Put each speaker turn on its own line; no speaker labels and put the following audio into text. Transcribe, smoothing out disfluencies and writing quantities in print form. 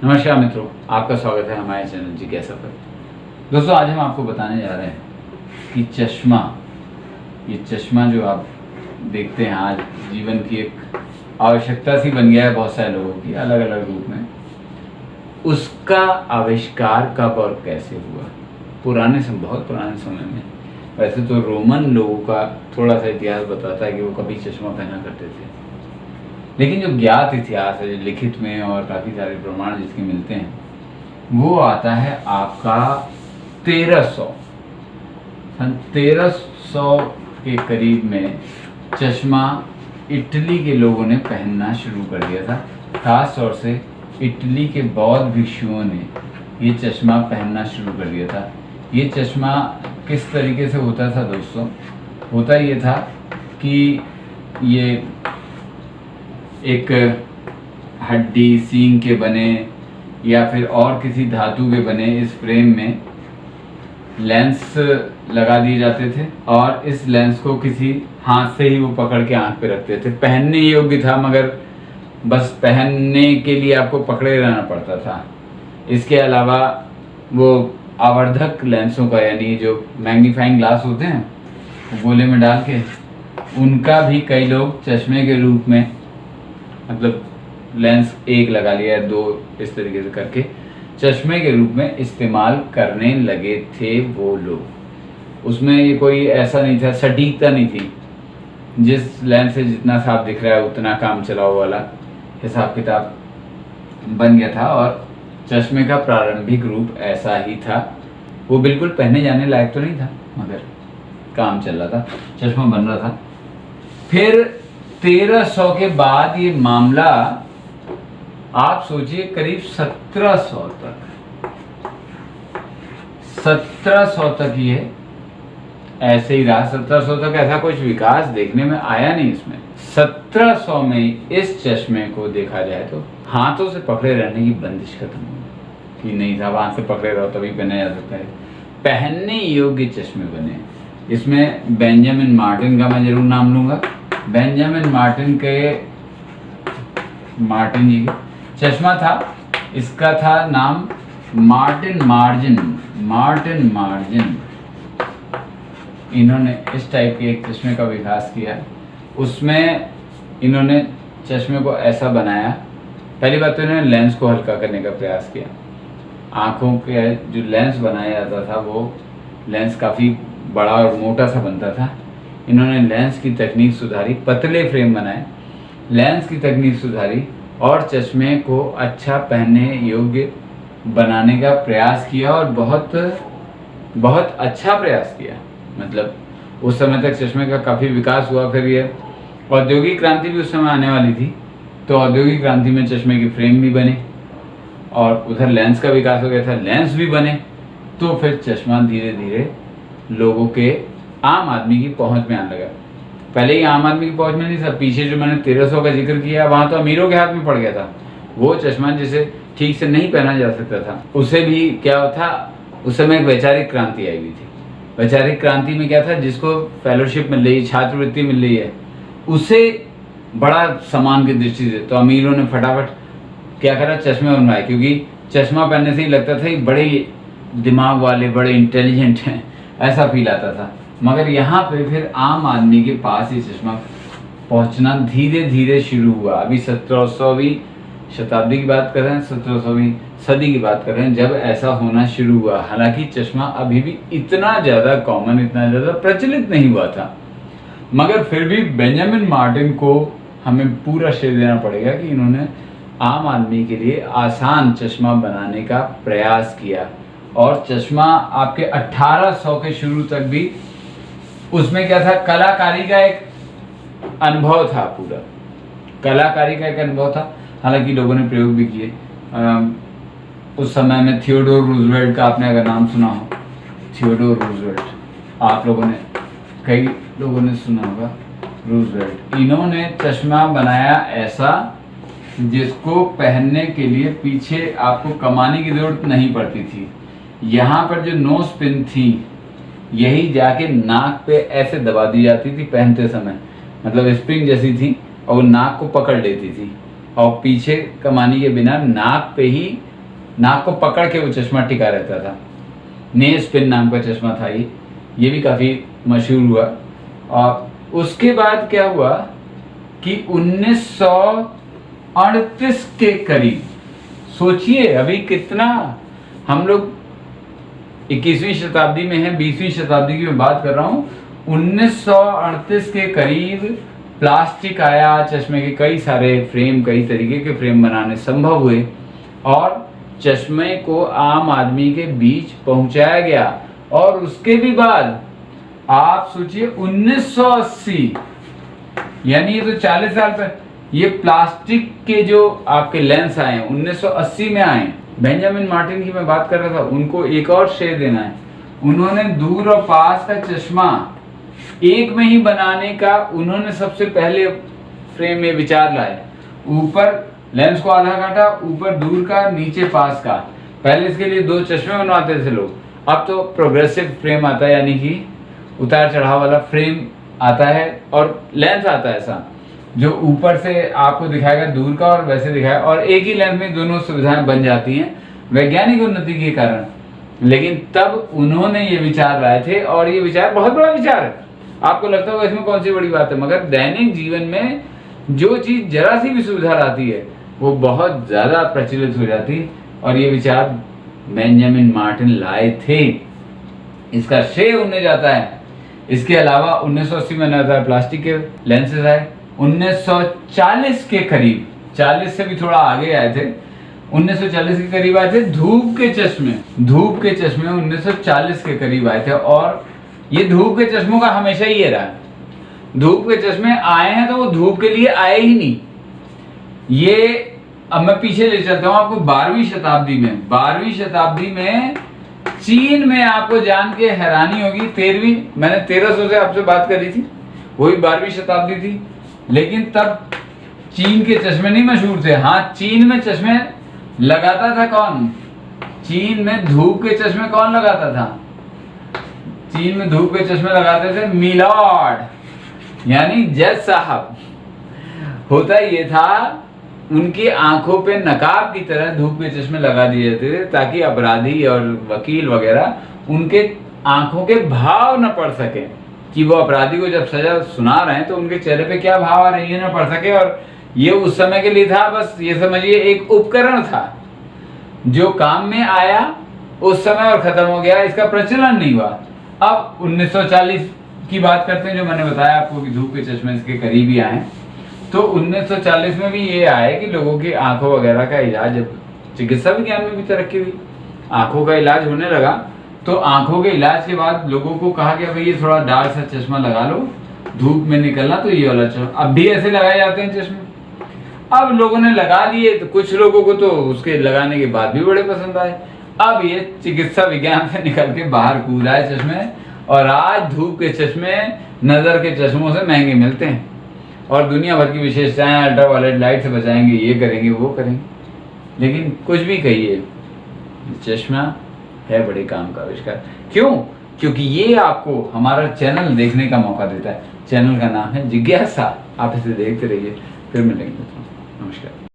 नमस्कार मित्रों, आपका स्वागत है हमारे चैनल जिज्ञासा पर। दोस्तों, आज हम आपको बताने जा रहे हैं कि ये चश्मा जो आप देखते हैं आज जीवन की एक आवश्यकता सी बन गया है बहुत सारे लोगों की अलग अलग रूप में। उसका आविष्कार कब और कैसे हुआ? बहुत पुराने समय में। वैसे तो रोमन लोगों का थोड़ा सा इतिहास बताता है कि वो कभी चश्मा पहना करते थे, लेकिन जो ज्ञात इतिहास है, जो लिखित में और काफ़ी सारे प्रमाण जिसके मिलते हैं, वो आता है आपका 1300 सन 1300 के करीब में चश्मा इटली के लोगों ने पहनना शुरू कर दिया था। खास तौर से इटली के बौद्ध भिक्षुओं ने ये चश्मा पहनना शुरू कर दिया था। ये चश्मा किस तरीके से होता था दोस्तों? होता ये था कि ये एक हड्डी सींग के बने या फिर और किसी धातु के बने इस फ्रेम में लेंस लगा दिए जाते थे और इस लेंस को किसी हाथ से ही वो पकड़ के आंख पे रखते थे। पहनने योग्य था, मगर बस पहनने के लिए आपको पकड़े रहना पड़ता था। इसके अलावा वो आवर्धक लेंसों का, यानी जो मैग्नीफाइंग ग्लास होते हैं वो गोले में डाल के, उनका भी कई लोग चश्मे के रूप में, मतलब लेंस एक लगा लिया है, दो इस तरीके से करके चश्मे के रूप में इस्तेमाल करने लगे थे वो लोग। उसमें ये कोई ऐसा नहीं था, सटीकता नहीं थी। जिस लेंस से जितना साफ दिख रहा है उतना काम चलाओ वाला हिसाब किताब बन गया था और चश्मे का प्रारंभिक रूप ऐसा ही था। वो बिल्कुल पहने जाने लायक तो नहीं था, मगर काम चल रहा था, चश्मा बन रहा था। फिर 1300 के बाद ये मामला, आप सोचिए, करीब 1700 तक ये ऐसे ही रहा। 1700 तक ऐसा कुछ विकास देखने में आया नहीं इसमें। 1700 में इस चश्मे को देखा जाए तो हाथों से पकड़े रहने की बंदिश खत्म हो गई कि नहीं साहब, हाथ से पकड़े रहो तभी पहना जा सकता है। पहनने योग्य चश्मे बने। इसमें बेंजामिन मार्टिन का मैं जरूर नाम लूँगा। बेंजामिन मार्टिन जी का चश्मा था, इसका था नाम मार्टिन मार्जिन। इन्होंने इस टाइप के एक चश्मे का विकास किया। उसमें इन्होंने चश्मे को ऐसा बनाया, पहली बात तो इन्होंने लेंस को हल्का करने का प्रयास किया। आँखों के जो लेंस बनाया जाता था वो लेंस काफ़ी बड़ा और मोटा सा बनता था। इन्होंने लेंस की तकनीक सुधारी, पतले फ्रेम बनाए, लेंस की तकनीक सुधारी और चश्मे को अच्छा पहनने योग्य बनाने का प्रयास किया और बहुत बहुत अच्छा प्रयास किया। मतलब उस समय तक चश्मे का काफ़ी विकास हुआ। फिर ये औद्योगिक क्रांति भी उस समय आने वाली थी, तो औद्योगिक क्रांति में चश्मे की फ्रेम भी बने और उधर लेंस का विकास हो गया था, लेंस भी बने। तो फिर चश्मा धीरे धीरे लोगों के, आम आदमी की पहुंच में आने लगा। पहले ही आम आदमी की पहुंच में नहीं था। पीछे जो मैंने 1300 का जिक्र किया, वहाँ तो अमीरों के हाथ में पड़ गया था वो चश्मा, जिसे ठीक से नहीं पहना जा सकता था। उसे भी क्या था, उस समय एक वैचारिक क्रांति आई हुई थी। वैचारिक क्रांति में क्या था, जिसको फेलोशिप मिल रही है, छात्रवृत्ति मिल रही है, उसे बड़ा सम्मान की दृष्टि से तो अमीरों ने फटाफट क्या करा, चश्मे बनवाए। क्योंकि चश्मा पहनने से ही लगता था कि बड़े दिमाग वाले, बड़े इंटेलिजेंट हैं, ऐसा फील आता था। मगर यहाँ पे फिर आम आदमी के पास ये चश्मा पहुँचना धीरे धीरे शुरू हुआ। अभी 1700वीं शताब्दी की बात कर रहे हैं, 1700वीं सदी की बात कर रहे हैं, जब ऐसा होना शुरू हुआ। हालांकि चश्मा अभी भी इतना ज़्यादा कॉमन, इतना ज़्यादा प्रचलित नहीं हुआ था, मगर फिर भी बेंजामिन मार्टिन को हमें पूरा श्रेय देना पड़ेगा कि इन्होंने आम आदमी के लिए आसान चश्मा बनाने का प्रयास किया। और चश्मा आपके 1800 के शुरू तक भी, उसमें क्या था, कलाकारी का एक अनुभव था, पूरा कलाकारी का एक अनुभव था। हालांकि लोगों ने प्रयोग भी किए। उस समय में थियोडोर रूजवेल्ट का आपने अगर नाम सुना हो, थियोडोर रूजवेल्ट, आप लोगों ने, कई लोगों ने सुना होगा रूजवेल्ट। इन्होंने चश्मा बनाया ऐसा जिसको पहनने के लिए पीछे आपको कमाने की जरूरत नहीं पड़ती थी। यहाँ पर जो नोज पिन थी, यही जाके नाक पे ऐसे दबा दी जाती थी पहनते समय, मतलब स्प्रिंग जैसी थी, और नाक को पकड़ लेती थी और पीछे कमानी के बिना नाक पे ही नाक को पकड़ के वो चश्मा टिका रहता था। नेज पिन नाम का चश्मा था ये भी काफ़ी मशहूर हुआ। और उसके बाद क्या हुआ कि 1938 के करीब, सोचिए अभी कितना हम लोग 21वीं शताब्दी में हैं, 20वीं शताब्दी की मैं बात कर रहा हूँ। 1938 के करीब प्लास्टिक आया, चश्मे के कई सारे फ्रेम, कई तरीके के फ्रेम बनाने संभव हुए और चश्मे को आम आदमी के बीच पहुंचाया गया। और उसके भी बाद आप सोचिए 1980, यानी ये तो 40 साल पर, ये प्लास्टिक के जो आपके लेंस आए हैं 1980 में आए। बेंजामिन मार्टिन की मैं बात कर रहा था, उनको एक और श्रेय देना है। उन्होंने दूर और पास का चश्मा एक में ही बनाने का उन्होंने सबसे पहले फ्रेम में विचार लाए। ऊपर लेंस को आधा काटा, ऊपर दूर का, नीचे पास का। पहले इसके लिए 2 चश्मे बनवाते थे लोग, अब तो प्रोग्रेसिव फ्रेम आता है, यानी कि उतार चढ़ाव वाला फ्रेम आता है और लेंस आता है ऐसा जो ऊपर से आपको दिखाएगा दूर का और वैसे दिखाएगा, और एक ही लेंस में दोनों सुविधाएं बन जाती हैं वैज्ञानिक उन्नति के कारण। लेकिन तब उन्होंने ये विचार लाए थे और ये विचार बहुत बड़ा विचार है। आपको लगता होगा इसमें कौन सी बड़ी बात है, मगर दैनिक जीवन में जो चीज़ जरा सी भी सुविधा लाती है वो बहुत ज़्यादा प्रचलित हो जाती, और ये विचार बेंजामिन मार्टिन लाए थे, इसका श्रेय उन्हें जाता है। इसके अलावा 1980 में नया प्लास्टिक के लेंसेज आए। 1940 के करीब, 40 से भी थोड़ा आगे आए थे, 1940 के करीब आए थे धूप के चश्मे। धूप के चश्मे 1940 के करीब आए थे, और ये धूप के चश्मों का हमेशा ही ये रहा। धूप के चश्मे आए हैं तो वो धूप के लिए आए ही नहीं। ये अब मैं पीछे ले चलता हूँ आपको 12वीं शताब्दी में। 12वीं शताब्दी में चीन में, आपको जान के हैरानी होगी, 13वीं, मैंने 1300 से आपसे बात करी थी, वही 12वीं शताब्दी थी। लेकिन तब चीन के चश्मे नहीं मशहूर थे। हाँ, चीन में चश्मे लगाता था कौन? चीन में धूप के चश्मे कौन लगाता था? चीन में धूप के चश्मे लगाते थे मिलॉर्ड, यानी जज साहब। होता ये था, उनकी आंखों पे नकाब की तरह धूप के चश्मे लगा दिए जाते थे ताकि अपराधी और वकील वगैरह उनके आंखों के भाव न पढ़ सके, कि वो अपराधी को जब सजा सुना रहे हैं तो उनके चेहरे पे क्या भाव आ रहे हैं ये न पढ़ सके। और ये उस समय के लिए था, बस ये समझिए एक उपकरण था जो काम में आया उस समय और खत्म हो गया, इसका प्रचलन नहीं हुआ। अब 1940 की बात करते हैं, जो मैंने बताया आपको कि धूप के चश्मे इसके करीब ही आए। तो 1940 में भी ये आए कि लोगों की आंखों वगैरह का इलाज, जब चिकित्सा विज्ञान में भी तरक्की हुई, आंखों का इलाज होने लगा, तो आंखों के इलाज के बाद लोगों को कहा गया भाई ये थोड़ा डार्क सा चश्मा लगा लो, धूप में निकलना तो ये वाला चश्मा। अब भी ऐसे लगाए जाते हैं चश्मे। अब लोगों ने लगा लिए, तो कुछ लोगों को तो उसके लगाने के बाद भी बड़े पसंद आए। अब ये चिकित्सा विज्ञान से निकल के बाहर कूद आए चश्मे, और आज धूप के चश्मे नज़र के चश्मों से महंगे मिलते हैं, और दुनिया भर की विशेषताएं, अल्ट्रावायलेट लाइट से बचाएंगे, ये करेंगे, वो करेंगे। लेकिन कुछ भी कहिए, चश्मा है बड़े काम का आविष्कार। क्यों? क्योंकि ये आपको हमारा चैनल देखने का मौका देता है। चैनल का नाम है जिज्ञासा। आप इसे देखते रहिए। फिर मिलेंगे। नमस्कार।